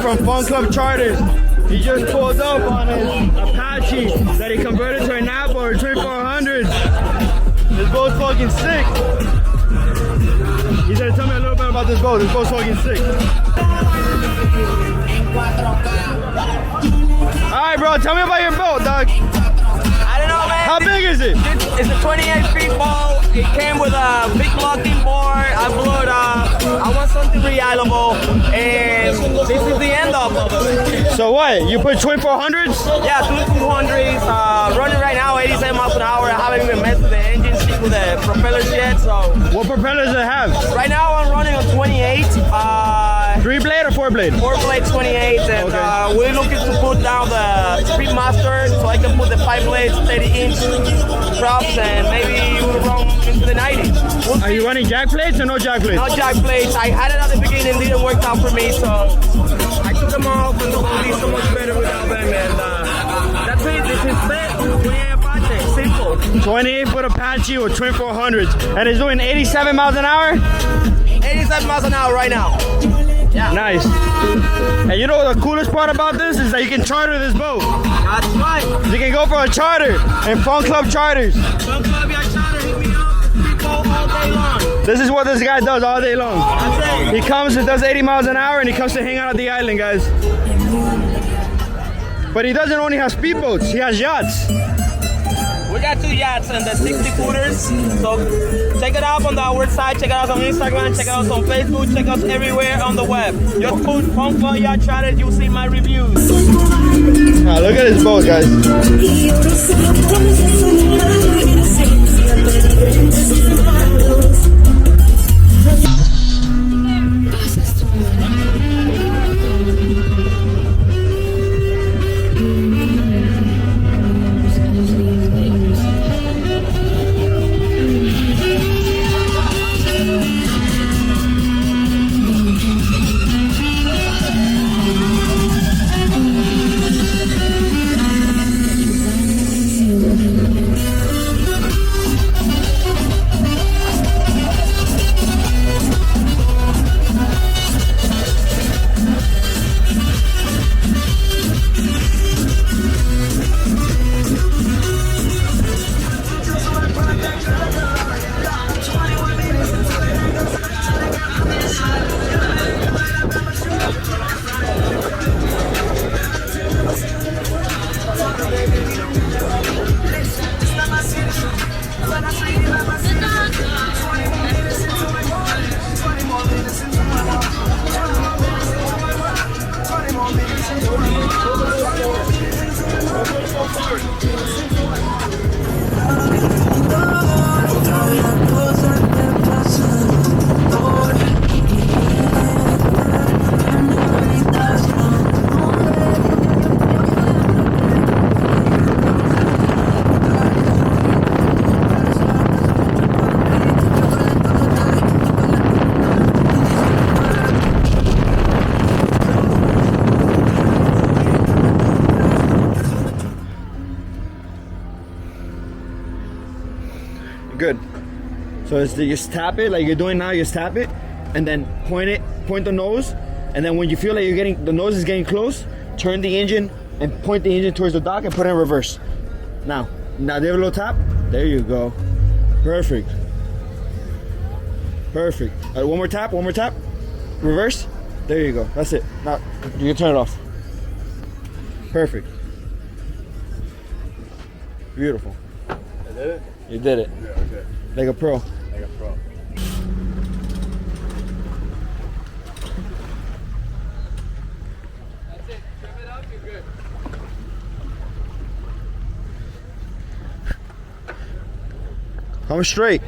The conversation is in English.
from Fun Club Charters. He just pulled up on his Apache that he converted to an Apple or 2400. This boat's fucking sick. He's gonna tell me a little bit about this boat. This boat's fucking sick. Alright, bro, tell me about your boat, dog. I don't know, man. How big is it? It's a 28 feet boat. It came with a big locking board. I blew it up. I want something reliable, and this is the end of it. So what? You put 2400s? Yeah, 2200s. Running right now 87 miles an hour. I haven't even messed with the engine, with the propellers yet. So What propellers does it have? right now I'm running on 28. 3-blade or 4-blade? 4-blade 28, and we're looking to put down the Speedmaster so I can put the 5-blade 30-inch props, and maybe we'll run into the 90s. We'll Are you running jack plates or no jack plates? No jack plates. I had it at the beginning, didn't work out for me, so I took them off, and the boat is so much better without them. And that's it. This is it. 28 Apache. Simple. 28-foot Apache with 2400s, and it's doing 87 miles an hour? 87 miles an hour right now. Yeah. Nice. And you know what the coolest part about this is that you can charter this boat. That's right. You can go for a charter in Fun Club Charters. Fun Club Yacht Charter, hit me up. People all day long. This is what this guy does all day long. That's it. He comes and does 80 miles an hour, and he comes to hang out at the island, guys. But he doesn't only have speedboats, he has yachts. We got 2 yachts and the 60-footers. So check it out on our website, check it out on Instagram, check it out on Facebook, check us everywhere on the web. Just put Fun Club Yacht Charter, you'll see my reviews. Now look at this boat, guys. Good. So it's you just tap it like you're doing now. You just tap it, and then point the nose, and then when you feel like the nose is getting close, turn the engine and point the engine towards the dock and put it in reverse. Now give it a little tap. There you go. Perfect. Perfect. One more tap. Reverse. There you go. That's it. Now you can turn it off. Perfect. Beautiful. I did it? You did it. Yeah, okay. Like a pro. Like a pro. That's it. Trim it up, you're good. Come straight.